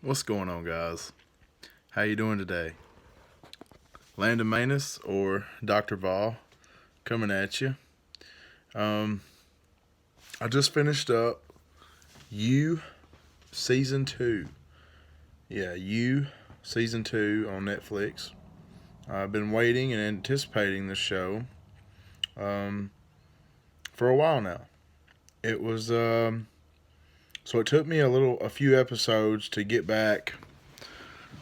What's going on, guys? How you doing today? Landon Manus or Dr. Ball coming at you. Um, I just finished up You Season 2. Yeah, You Season 2 on Netflix. I've been waiting and anticipating this show um, for a while now. It was, so it took me a few episodes to get back.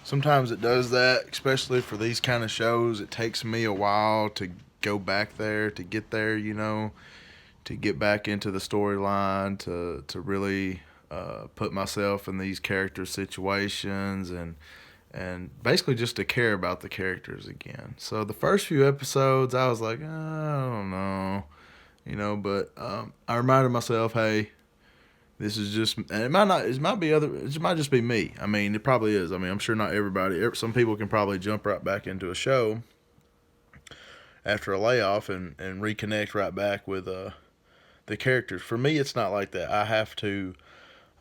Sometimes it does that, especially for these kind of shows. It takes me a while to go back there, to get there, to get back into the storyline, to really put myself in these character situations and basically just to care about the characters again. So the first few episodes, I was like, I don't know, but I reminded myself, hey, this is just, and it might not, it might be other, it might just be me. I mean, it probably is. I mean, I'm sure not everybody. Some people can probably jump right back into a show after a layoff and reconnect right back with the characters. For me, it's not like that. I have to,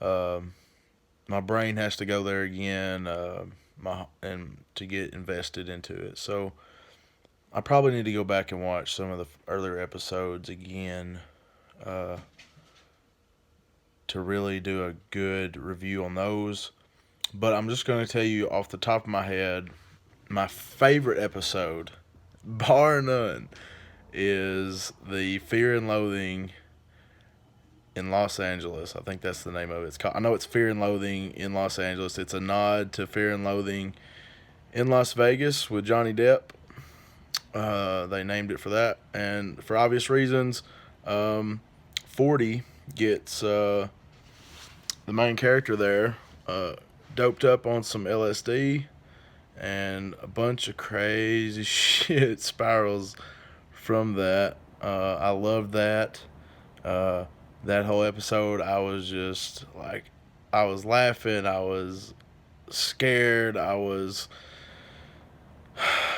um, my brain has to go there again, and to get invested into it. So I probably need to go back and watch some of the earlier episodes again, uh, to really do a good review on those. But I'm just going to tell you off the top of my head, my favorite episode, bar none, is the Fear and Loathing in Los Angeles. I think that's the name of it. It's called, I know it's Fear and Loathing in Los Angeles. It's a nod to Fear and Loathing in Las Vegas with Johnny Depp. They named it for that, and for obvious reasons, 40 gets the main character there doped up on some LSD, and a bunch of crazy shit spirals from that. I loved that. Uh, that whole episode, I was just like, I was laughing, I was scared, I was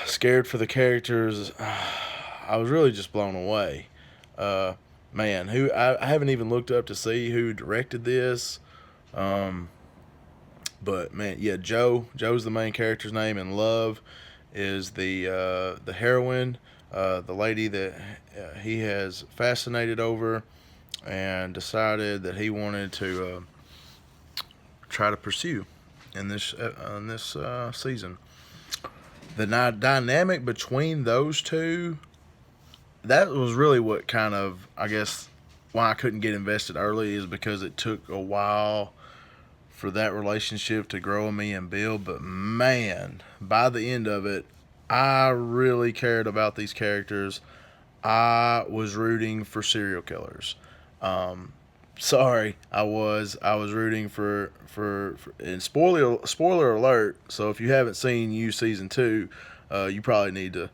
scared for the characters. I was really just blown away. Uh, Man, who I haven't even looked up to see who directed this. Um, but man, yeah, Joe. Joe's the main character's name, and Love is the heroine, the lady that he has fascinated over, and decided that he wanted to try to pursue in this season. The dynamic between those two, that was really what kind of, I guess, why I couldn't get invested early, is because it took a while for that relationship to grow in me and build. But man, by the end of it, I really cared about these characters. I was rooting for serial killers. Um, Sorry, I was rooting for and spoiler alert. So if you haven't seen You Season 2, you probably need to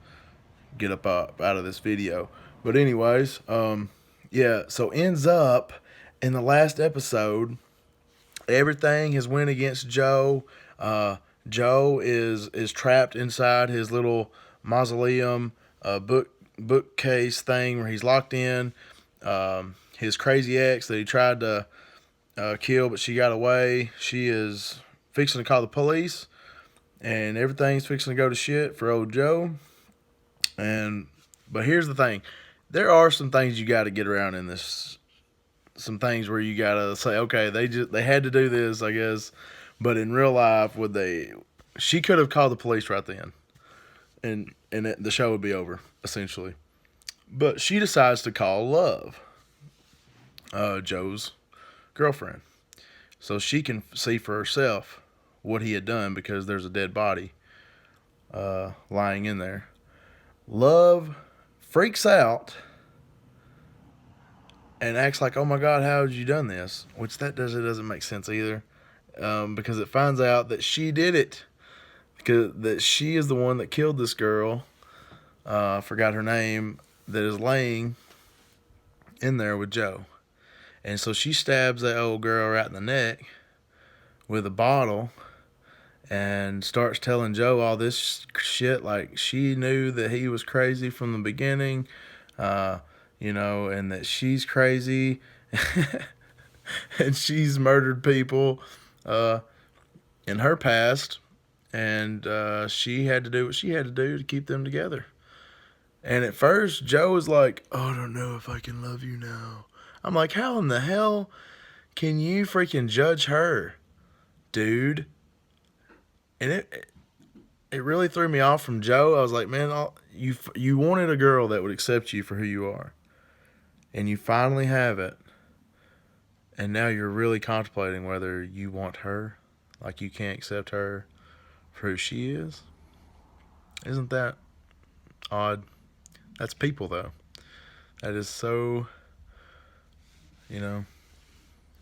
get up out of this video. But anyways, yeah. So ends up in the last episode, everything has went against Joe. Joe is trapped inside his little mausoleum, bookcase thing where he's locked in. His crazy ex that he tried to kill, but she got away. She is fixing to call the police, and everything's fixing to go to shit for old Joe. And but here's the thing: there are some things you got to get around in this. Some things where you gotta say, okay, they had to do this, I guess. But in real life, would they? She could have called the police right then, the show would be over essentially. But she decides to call Love, Joe's girlfriend, so she can see for herself what he had done, because there's a dead body lying in there. Love freaks out and acts like, "Oh my God, how had you done this?" Which that doesn't make sense either, because it finds out that she did it, because that she is the one that killed this girl. I forgot her name. That is laying in there with Joe, and so she stabs that old girl right in the neck with a bottle, and starts telling Joe all this shit, like she knew that he was crazy from the beginning, uh, and that she's crazy, and she's murdered people. Uh, in her past, and she had to do what she had to do to keep them together. And at first, Joe was like, "Oh, I don't know if I can love you now." I'm like, "How in the hell can you freaking judge her, dude?" And it really threw me off from Joe. I was like, "Man, you wanted a girl that would accept you for who you are, and you finally have it, and now you're really contemplating whether you want her, like you can't accept her for who she is. Isn't that odd?" That's people, though. That is so, you know,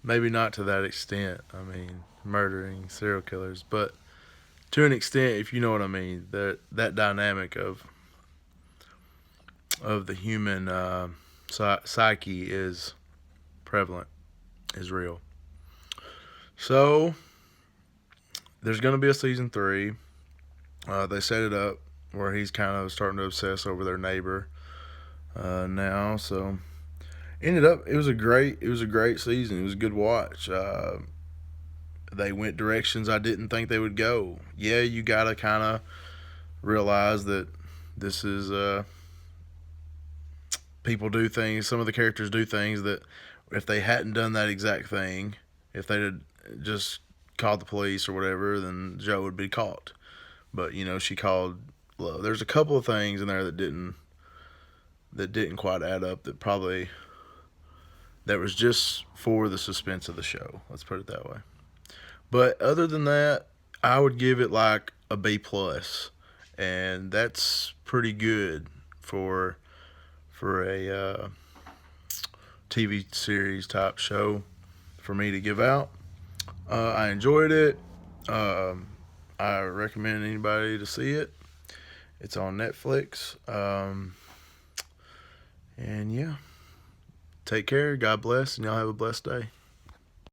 maybe not to that extent. I mean, murdering serial killers, but to an extent, if you know what I mean, that dynamic of the human psyche is prevalent, is real. So there's going to be a season 3. They set it up where he's kind of starting to obsess over their neighbor now. So it was a great season. It was a good watch. They went directions I didn't think they would go. Yeah, you gotta kind of realize that this is people do things. Some of the characters do things that if they hadn't done that exact thing, if they had just called the police or whatever, then Joe would be caught. But she called love. There's a couple of things in there that didn't quite add up. That was just for the suspense of the show. Let's put it that way. But other than that, I would give it like a B plus, and that's pretty good for a TV series type show for me to give out. I enjoyed it. I recommend anybody to see it. It's on Netflix. And yeah, take care. God bless, and y'all have a blessed day.